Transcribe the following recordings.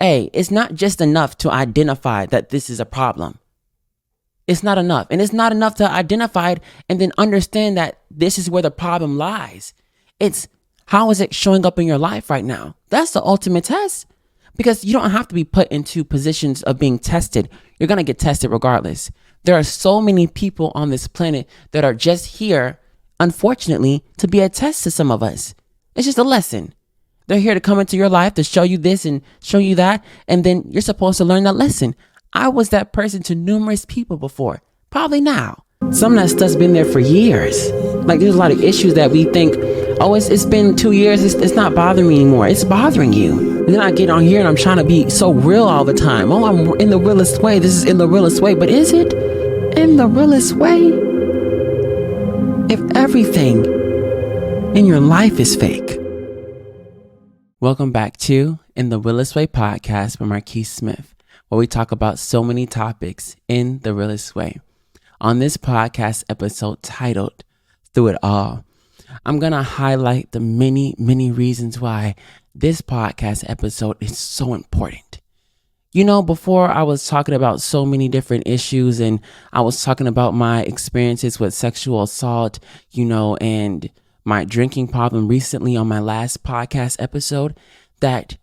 It's not just enough to identify that this is a problem. It's not enough. And it's not enough to identify it and then understand that this is where the problem lies. It's how is it showing up in your life right now? That's the ultimate test. Because you don't have to be put into positions of being tested. You're going to get tested regardless. There are so many people on this planet that are just here, unfortunately, to be a test to some of us. It's just a lesson. They're here to come into your life to show you this and show you that. And then you're supposed to learn that lesson. I was that person to numerous people before. Probably now. Some of that stuff's been there for years. Like there's a lot of issues that we think, oh, it's been 2 years. It's not bothering me anymore. It's bothering you. And then I get on here and I'm trying to be so real all the time. Oh, I'm in the realest way. This is in the realest way. But is it in the realest way? If everything in your life is fake. Welcome back to In the Realest Way Podcast by Marqes Smith, where we talk about so many topics in the realest way. On this podcast episode titled Through It All, I'm going to highlight the many, many reasons why this podcast episode is so important. You know, before I was talking about so many different issues and I was talking about my experiences with sexual assault, and my drinking problem recently on my last podcast episode, that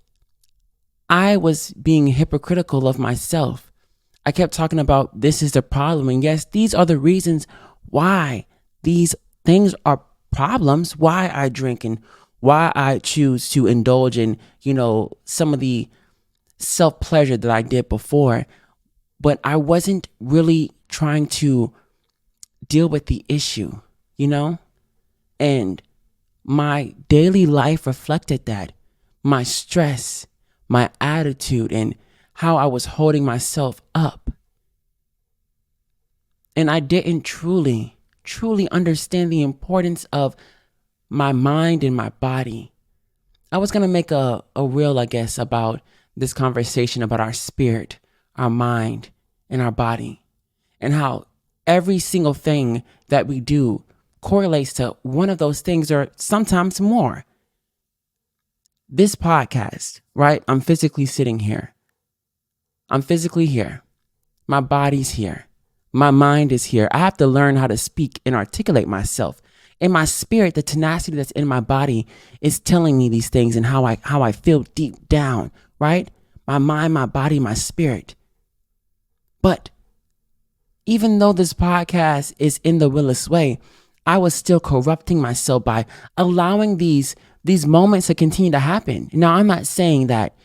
I was being hypocritical of myself. I kept talking about this is the problem. And yes, these are the reasons why these things are problems, why I drink and why I choose to indulge in, some of the self-pleasure that I did before. But I wasn't really trying to deal with the issue, And my daily life reflected that. My stress, my attitude, and how I was holding myself up. And I didn't truly understand the importance of my mind and my body. I was going to make a reel, I guess, about this conversation about our spirit, our mind, and our body, and how every single thing that we do correlates to one of those things or sometimes more. This podcast, right? I'm physically sitting here. I'm physically here. My body's here. My mind is here. I have to learn how to speak and articulate myself. And my spirit, the tenacity that's in my body is telling me these things and how I feel deep down, right? My mind, my body, my spirit. But even though this podcast is in the realest way, I was still corrupting myself by allowing these moments to continue to happen. Now, I'm not saying that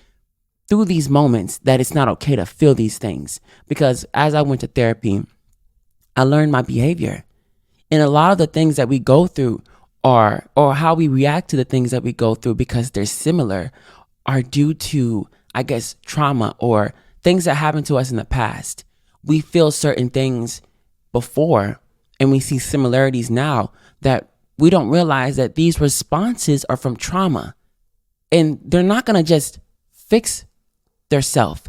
through these moments that it's not okay to feel these things, because as I went to therapy, I learned my behavior. And a lot of the things that we go through or how we react to the things that we go through because they're similar are due to, I guess, trauma or things that happened to us in the past. We feel certain things before and we see similarities now that we don't realize that these responses are from trauma. And they're not going to just fix their self.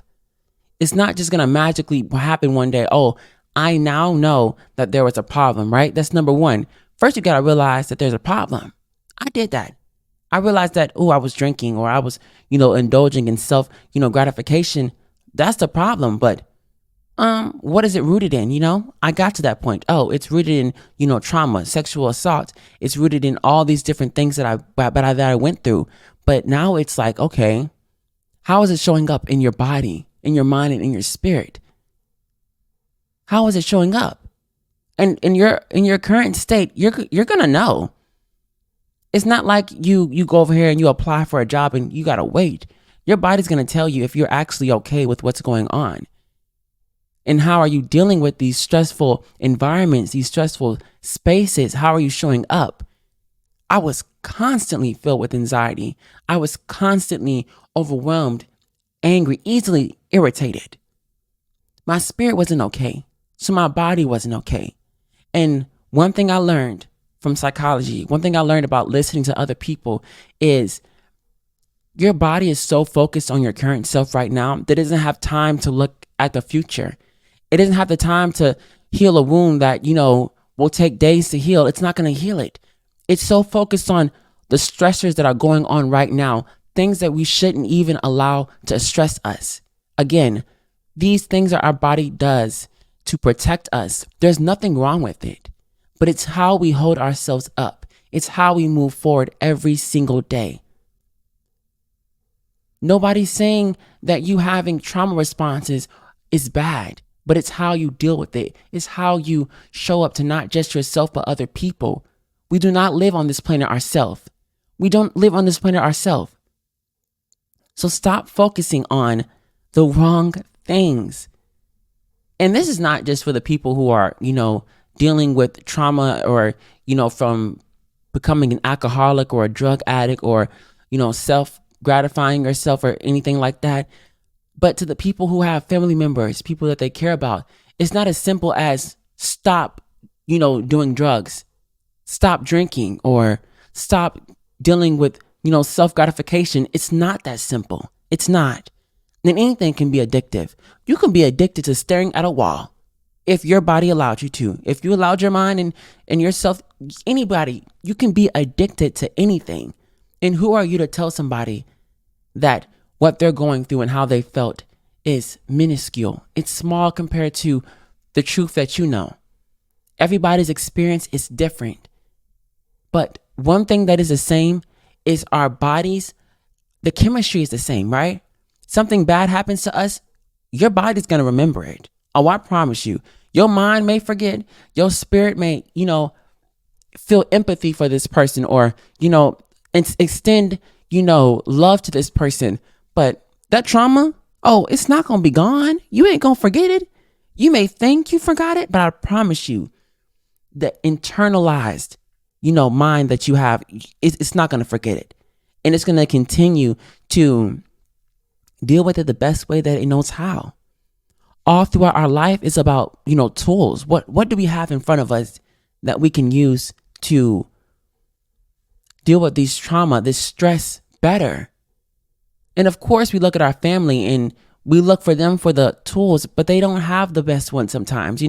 It's not just going to magically happen one day. Oh, I now know that there was a problem, right? That's number one. First, you got to realize that there's a problem. I did that. I realized that, I was drinking or I was, indulging in self, gratification. That's the problem. But what is it rooted in? I got to that point. Oh, it's rooted in, trauma, sexual assault. It's rooted in all these different things that I went through. But now it's like, okay, how is it showing up in your body, in your mind, and in your spirit? How is it showing up? And in your current state, you're gonna know. It's not like you go over here and you apply for a job and you gotta wait. Your body's gonna tell you if you're actually okay with what's going on. And how are you dealing with these stressful environments, these stressful spaces? How are you showing up? I was constantly filled with anxiety. I was constantly overwhelmed, angry, easily irritated. My spirit wasn't okay. So my body wasn't okay. And one thing I learned from psychology, one thing I learned about listening to other people is your body is so focused on your current self right now that it doesn't have time to look at the future. It doesn't have the time to heal a wound that, will take days to heal. It's not going to heal it. It's so focused on the stressors that are going on right now things that we shouldn't even allow to stress us. Again, these things that our body does to protect us, there's nothing wrong with it, but it's how we hold ourselves up. It's how we move forward every single day. Nobody's saying that you having trauma responses is bad, but it's how you deal with it. It's how you show up to not just yourself, but other people. We do not live on this planet ourselves. We don't live on this planet ourselves. So stop focusing on the wrong things. And this is not just for the people who are, dealing with trauma or, from becoming an alcoholic or a drug addict or, self-gratifying yourself or anything like that. But to the people who have family members, people that they care about, it's not as simple as stop, doing drugs, stop drinking, or stop dealing with, self-gratification. It's not that simple. It's not. And anything can be addictive. You can be addicted to staring at a wall if your body allowed you to. If you allowed your mind and yourself, anybody, you can be addicted to anything. And who are you to tell somebody that what they're going through and how they felt is minuscule? It's small compared to the truth that you know. Everybody's experience is different. But one thing that is the same is our bodies, the chemistry is the same, right? Something bad happens to us, your body's going to remember it. Oh, I promise you. Your mind may forget. Your spirit may, feel empathy for this person or, extend, love to this person. But that trauma, it's not going to be gone. You ain't going to forget it. You may think you forgot it, but I promise you, the internalized, mind that you have, it's not going to forget it. And it's going to continue to deal with it the best way that it knows how. All throughout our life is about, tools. What do we have in front of us that we can use to deal with these trauma, this stress better? And of course, we look at our family and we look for them for the tools, but they don't have the best ones sometimes.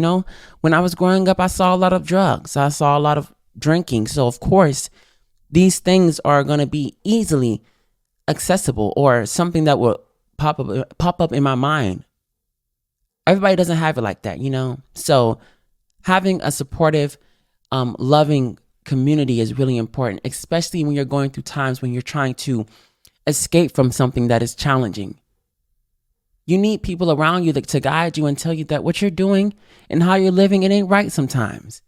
When I was growing up, I saw a lot of drugs. I saw a lot of drinking. So of course, these things are going to be easily accessible or something that will pop up in my mind. Everybody doesn't have it like that, So having a supportive, loving community is really important, especially when you're going through times when you're trying to escape from something that is challenging. You need people around you to guide you and tell you that what you're doing and how you're living, it ain't right sometimes.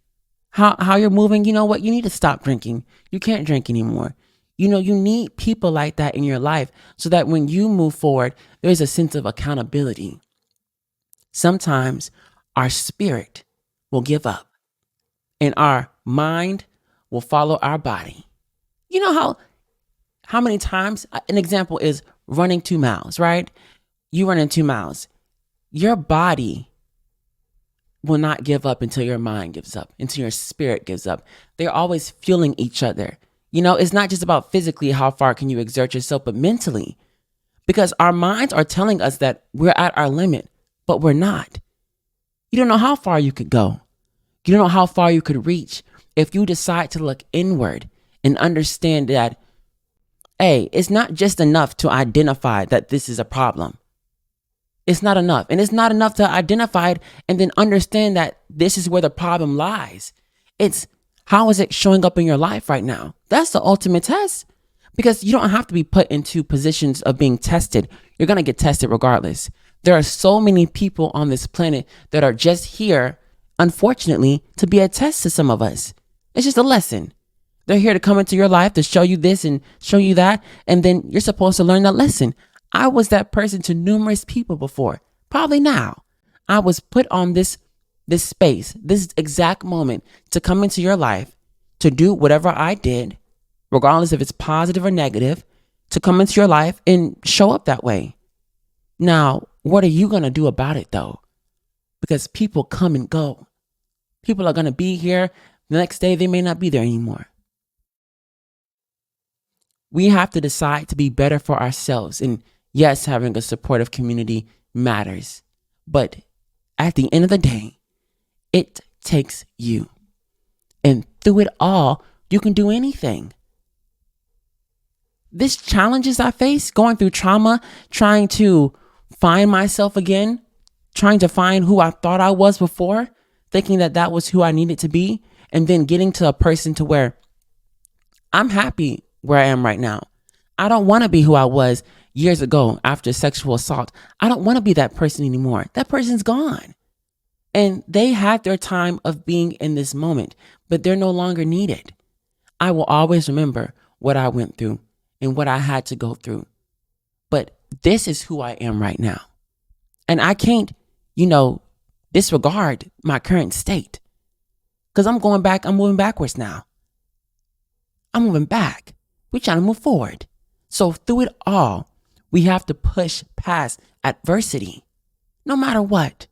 How you're moving, you know what? You need to stop drinking. You can't drink anymore. You need people like that in your life so that when you move forward, there's a sense of accountability. Sometimes our spirit will give up and our mind will follow our body. You know how many times, an example is running 2 miles, right? You running 2 miles. Your body will not give up until your mind gives up, until your spirit gives up. They're always fueling each other. It's not just about physically how far can you exert yourself, but mentally. Because our minds are telling us that we're at our limit, but we're not. You don't know how far you could go. You don't know how far you could reach if you decide to look inward and understand that, hey, it's not just enough to identify that this is a problem. It's not enough. And it's not enough to identify it and then understand that this is where the problem lies. It's how is it showing up in your life right now? That's the ultimate test. Because you don't have to be put into positions of being tested. You're going to get tested regardless. There are so many people on this planet that are just here, unfortunately, to be a test to some of us. It's just a lesson. They're here to come into your life to show you this and show you that. And then you're supposed to learn that lesson. I was that person to numerous people before. Probably now. I was put on this space, this exact moment to come into your life, to do whatever I did, regardless if it's positive or negative, to come into your life and show up that way. Now, what are you going to do about it though? Because people come and go. People are going to be here. The next day, they may not be there anymore. We have to decide to be better for ourselves. And yes, having a supportive community matters. But at the end of the day, it takes you. And through it all, you can do anything. This challenges I face, going through trauma, trying to find myself again, trying to find who I thought I was before, thinking that that was who I needed to be, and then getting to a person to where I'm happy where I am right now. I don't want to be who I was years ago after sexual assault. I don't want to be that person anymore. That person's gone. And they had their time of being in this moment, but they're no longer needed. I will always remember what I went through and what I had to go through. But this is who I am right now. And I can't, disregard my current state. Because I'm moving backwards now. I'm moving back. We're trying to move forward. So through it all, we have to push past adversity, no matter what.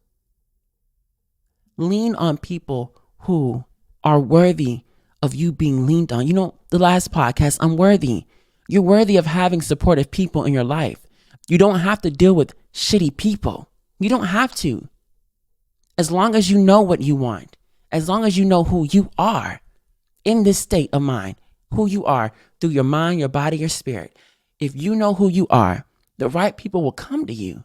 Lean on people who are worthy of you being leaned on. The last podcast, I'm worthy. You're worthy of having supportive people in your life. You don't have to deal with shitty people. You don't have to. As long as you know what you want, as long as you know who you are in this state of mind, who you are through your mind, your body, your spirit. If you know who you are, the right people will come to you.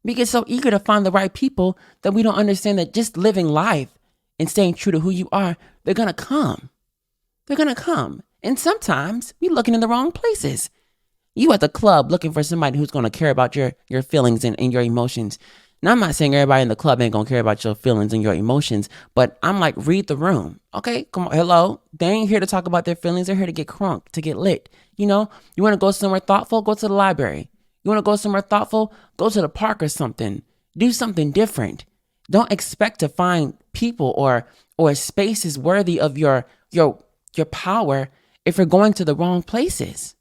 We get so eager to find the right people that we don't understand that just living life and staying true to who you are, they're going to come. They're going to come. And sometimes we're looking in the wrong places. You at the club looking for somebody who's going to care about your feelings and your emotions. Now, I'm not saying everybody in the club ain't going to care about your feelings and your emotions, but I'm like, read the room. Okay, come on, hello. They ain't here to talk about their feelings. They're here to get crunk, to get lit. You want to go somewhere thoughtful? Go to the library. You want to go somewhere thoughtful? Go to the park or something. Do something different. Don't expect to find people or spaces worthy of your power if you're going to the wrong places.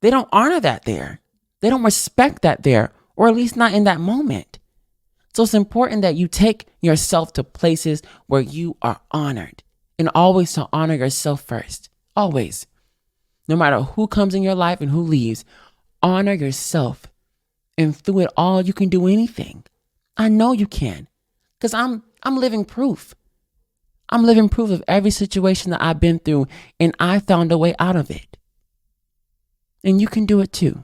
They don't honor that there. They don't respect that there, or at least not in that moment. So it's important that you take yourself to places where you are honored, and always to honor yourself first. Always. No matter who comes in your life and who leaves, honor yourself. And through it all, you can do anything. I know you can, because I'm living proof. I'm living proof of every situation that I've been through, and I found a way out of it. And you can do it too.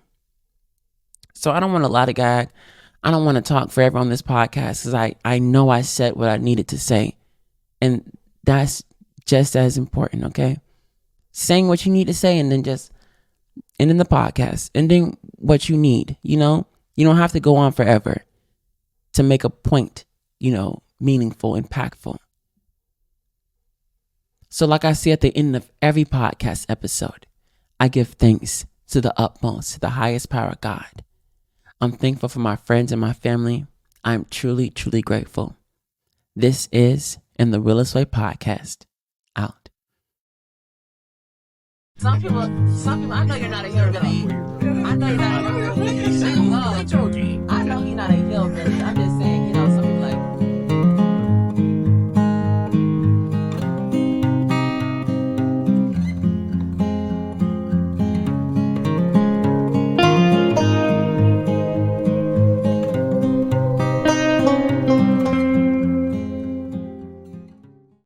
So I don't want to lie to God. I don't want to talk forever on this podcast, because I know I said what I needed to say. And that's just as important, okay? Saying what you need to say, and then just ending the podcast, ending what you need, You don't have to go on forever to make a point, meaningful, impactful. So like I say at the end of every podcast episode, I give thanks to the utmost, to the highest power, God. I'm thankful for my friends and my family. I'm truly, truly grateful. This is NTheRealestWay Podcast. Out. Some people, I know you're not a hero, really. I know you're not a hero.